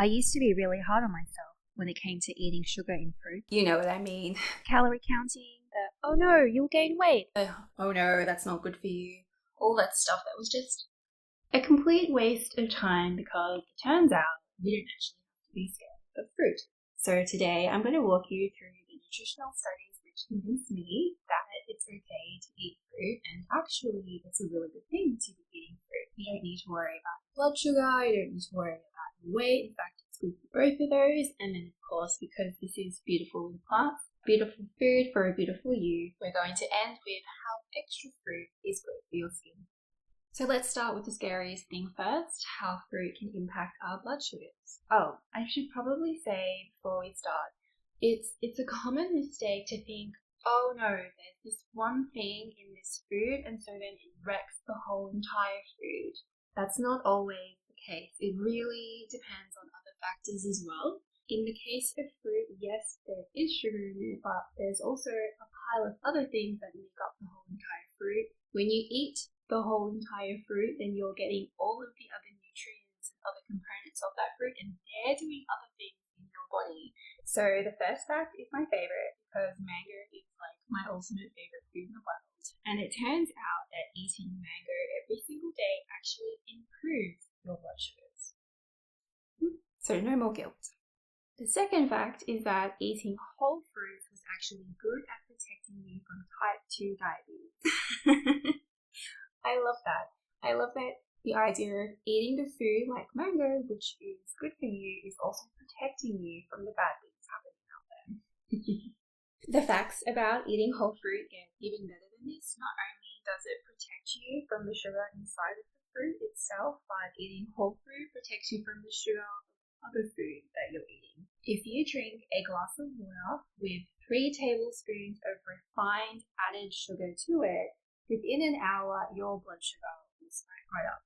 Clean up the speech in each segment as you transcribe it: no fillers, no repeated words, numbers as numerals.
I used to be really hard on myself when it came to eating sugar in fruit. You know what I mean. Calorie counting, oh no, you'll gain weight. Oh no, that's not good for you. All that stuff that was just a complete waste of time because it turns out you don't actually have to be scared of fruit. So today I'm going to walk you through the nutritional studies which convinced me that it's okay to eat fruit, and actually it's a really good thing to be eating fruit. You don't need to worry about blood sugar, you don't need to worry about your weight. In fact, it's good for both of those. And then of course, because this is beautiful plants, beautiful food for a beautiful you, we're going to end with how extra fruit is good for your skin. So let's start with the scariest thing first, how fruit can impact our blood sugars. Oh, I should probably say before we start, it's a common mistake to think, oh no, there's this one thing in this food and so then it wrecks the whole entire food. That's not always the case. It really depends on other factors as well. In the case of fruit, yes, there is sugar in it, but there's also a pile of other things that make up the whole entire fruit. When you eat the whole entire fruit, then you're getting all of the other nutrients and other components of that fruit, and they're doing other things in your body. So the first fact is my favorite because mango is like my ultimate favorite food in the world. And it turns out that eating mango every single day actually improves your blood sugars. So no more guilt. The second fact is that eating whole fruits was actually good at protecting you from type 2 diabetes. I love that. I love that the idea of eating the food like mango, which is good for you, is also protecting you from the bad things happening out there. The facts about eating whole fruit get even better than this. Not only does it protect you from the sugar inside of the fruit itself, but eating whole fruit protects you from the sugar of other food that you're eating. If you drink a glass of water with 3 tablespoons of refined added sugar to it, within an hour, your blood sugar will spike right up.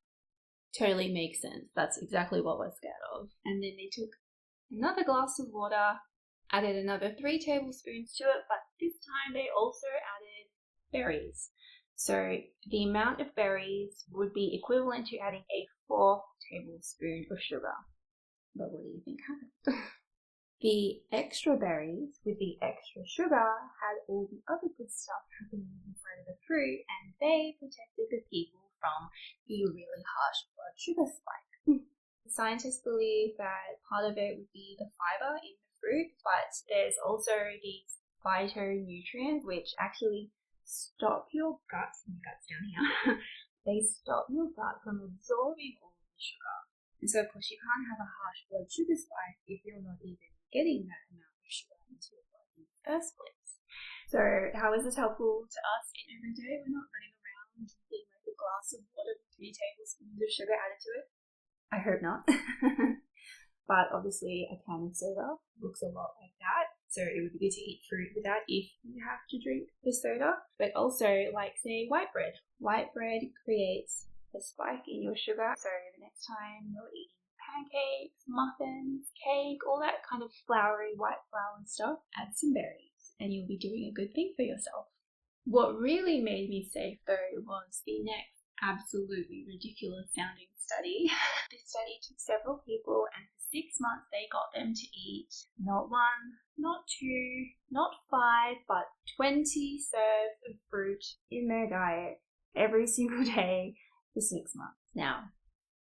Totally makes sense. That's exactly what we're scared of. And then they took another glass of water, added another 3 tablespoons to it, but this time they also added berries. So the amount of berries would be equivalent to adding a 4 tablespoons of sugar. But what do you think happened? The extra berries with the extra sugar had all the other good stuff happening inside of the fruit, and they protected the people from the really harsh blood sugar spike. Scientists believe that part of it would be the fiber in the fruit, but there's also these phytonutrients which actually stop your guts down here. They stop your gut from absorbing all of the sugar. And so, of course, you can't have a harsh blood sugar spike if you're not even getting that amount of sugar into your body in the first place. So, how is this helpful to us in every day? We're not running around drinking like a glass of water with 3 tablespoons of sugar added to it. I hope not. But obviously, a can of soda looks a lot like that. So it would be good to eat fruit with that if you have to drink the soda. But also, like, say, white bread. White bread creates a spike in your sugar. So the next time you're eating pancakes, muffins, cake, all that kind of floury, white flour stuff, add some berries and you'll be doing a good thing for yourself. What really made me safe though was the next absolutely ridiculous sounding study. This study took several people, and for 6 months they got them to eat not 1, not 2, not 5, but 20 serves of fruit in their diet every single day for 6 months. Now,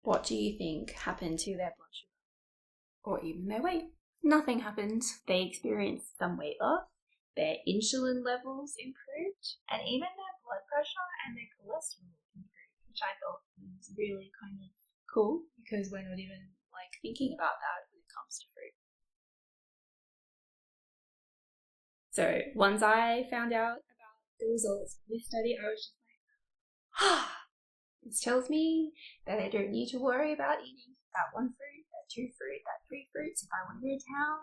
what do you think happened to their blood sugar? Or even their weight? Nothing happened. They experienced some weight loss, their insulin levels improved, and even their blood pressure and their cholesterol improved, which I thought was really kind of cool because we're not even like thinking about that when it comes to fruit. So once I found out about the results of this study, I was just like, this tells me that I don't need to worry about eating that 1 fruit, that 2 fruit, that 3 fruits. If I want to go to town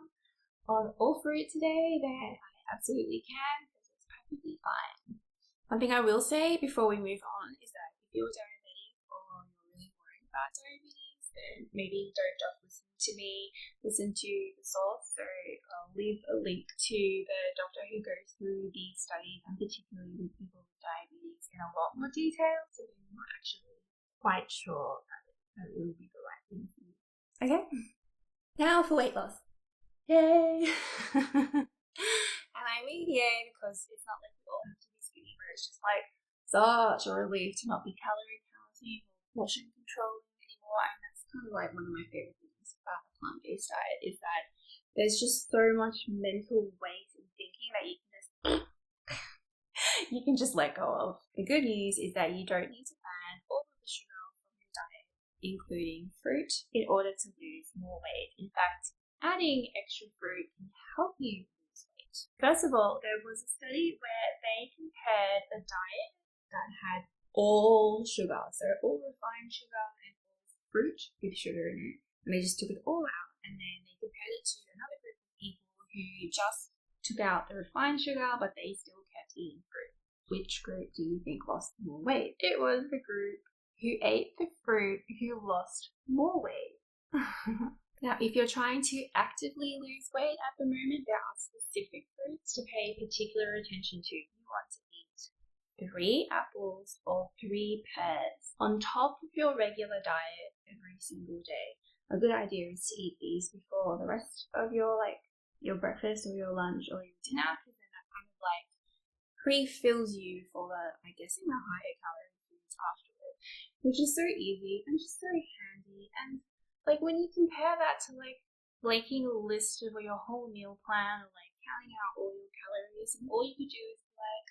on all fruit today, then I absolutely can because it's perfectly fine. One thing I will say before we move on is that if you're diabetic or you're really worried about diabetes, then maybe don't just listen to me, listen to the source. So I'll leave a link to the doctor who goes through these studies, and particularly with people with diabetes, in a lot more detail, so you're not actually quite sure that it will be the right thing for you. Okay? Now for weight loss. Yay! And I mean yay because it's not like we all have to be skinny, but it's just like such a relief to not be calorie counting or portion controlling anymore. And that's kind of like one of my favorite things about a plant-based diet is that there's just so much mental weight in thinking that you can just let go of. The good news is that you don't need to ban all of the sugar from your diet, including fruit, in order to lose more weight. In fact, adding extra fruit can help you lose weight. First of all, there was a study where they compared a diet that had all sugar, so all refined sugar and all fruit with sugar in it, and they just took it all out, and then they compared it to another group of people who just took out the refined sugar, but they still kept eating fruit. Which group do you think lost more weight? It was the group who ate the fruit who lost more weight. Now, if you're trying to actively lose weight at the moment, there are specific fruits to pay particular attention to. You want to eat 3 apples or 3 pears on top of your regular diet every single day. A good idea is to eat these before the rest of your breakfast or your lunch or your dinner, because then that kind of like pre-fills you for the higher calorie foods afterward, which is so easy and just very handy. And like when you compare that to like making a list of your whole meal plan or like counting out all your calories, and all you could do is like,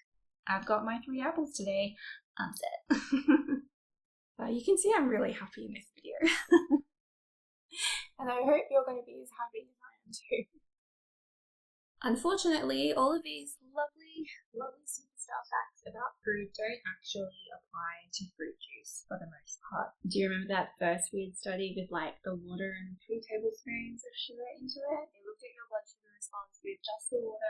I've got my 3 apples today, I'm set. You can see I'm really happy in this video. And I hope you're going to be as happy as I am too. Unfortunately, all of these lovely superstar facts about fruit don't actually apply to fruit juice for the most part. Do you remember that first weird study with like the water and 3 tablespoons of sugar into it? They looked at your blood sugar response with just the water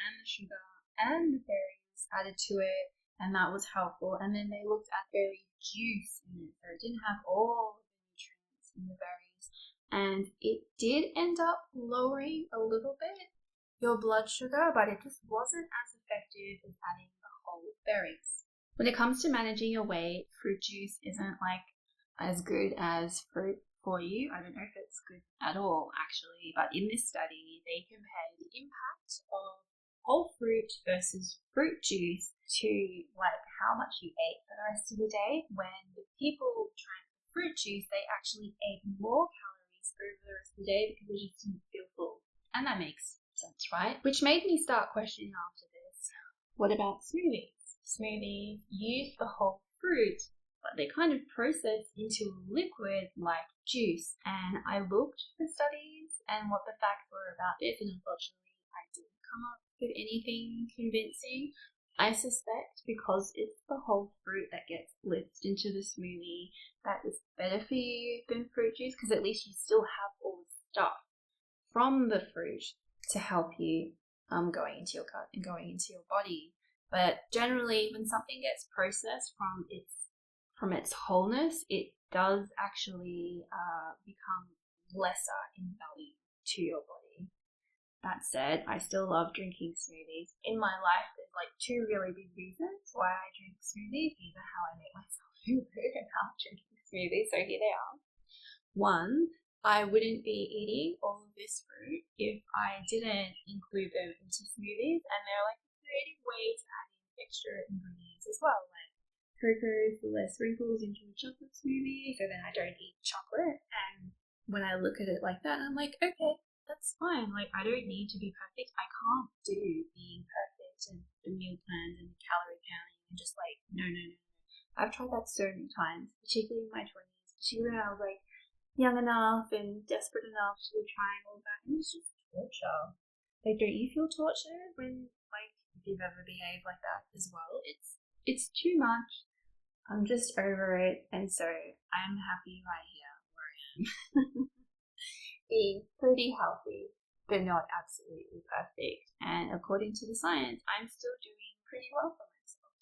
and the sugar, and the berries added to it, and that was helpful. And then they looked at berry juice in it, so it didn't have all of the nutrients in the berries. And it did end up lowering a little bit your blood sugar, but it just wasn't as effective as adding the whole berries. When it comes to managing your weight, fruit juice isn't like as good as fruit for you. I don't know if it's good at all actually, but in this study they compared the impact of whole fruit versus fruit juice to like how much you ate for the rest of the day. When the people trying fruit juice, they actually ate more calories over the rest of the day because they just didn't feel full. And that makes sense, right? Which made me start questioning after this, what about smoothies? Smoothies use the whole fruit, but they kind of process into a liquid like juice. And I looked for studies and what the facts were about this, and unfortunately I didn't come up with anything convincing. I suspect because it's the whole fruit that gets blitzed into the smoothie that is better for you than fruit juice, because at least you still have all the stuff from the fruit to help you going into your gut and going into your body. But generally, when something gets processed from its wholeness, it does actually become lesser in value to your body. That said, I still love drinking smoothies. In my life, there's like 2 really big reasons why I drink smoothies. These are how I make myself feel good and how I'm drinking smoothies, so here they are. 1, I wouldn't be eating all of this fruit if I didn't include them into smoothies, and they're like a creative way to add in extra ingredients as well, like cocoa for less wrinkles into a chocolate smoothie, so then I don't eat chocolate. And when I look at it like that, I'm like, okay, that's fine. Like, I don't need to be perfect. I can't do being perfect and the meal plans and the calorie counting and just like, no. I've tried that so many times, particularly in my 20s, particularly when I was like young enough and desperate enough to be trying all that, and it's just torture. Like, don't you feel tortured when, like, if you've ever behaved like that as well? It's too much. I'm just over it, and so I'm happy right here where I am. Being pretty healthy, but not absolutely perfect. And according to the science, I'm still doing pretty well for myself.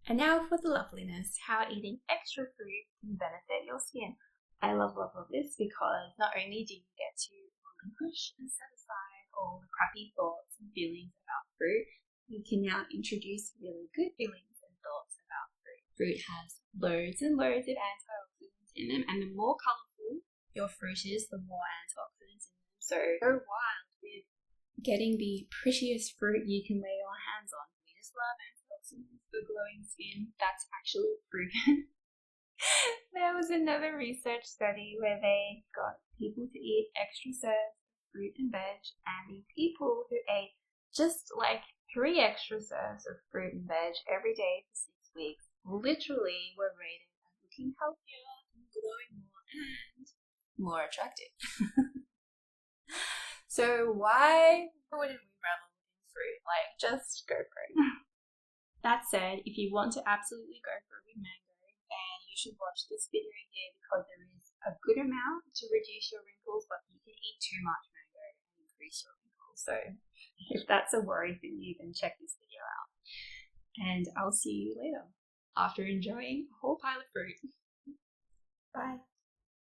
And now for the loveliness, how eating extra fruit can benefit your skin. I love this because not only do you get to relinquish and set aside all the crappy thoughts and feelings about fruit, you can now introduce really good feelings and thoughts about fruit. Fruit has loads and loads of antioxidants in them, and the more colourful your fruit is, the more antioxidants in them. So go wild with getting the prettiest fruit you can lay your hands on. We just love antioxidants for glowing skin. That's actually proven. There was another research study where they got people to eat extra serves of fruit and veg, and the people who ate just like 3 extra serves of fruit and veg every day for 6 weeks literally were rated as looking healthier and glowing more and more attractive. So why wouldn't we revel in fruit? Like, just go for it. That said, if you want to absolutely go for it with mango, then you should watch this video here because there is a good amount to reduce your wrinkles, but you can eat too much mango and increase your wrinkles. So if that's a worry for you, then check this video out. And I'll see you later after enjoying a whole pile of fruit. Bye.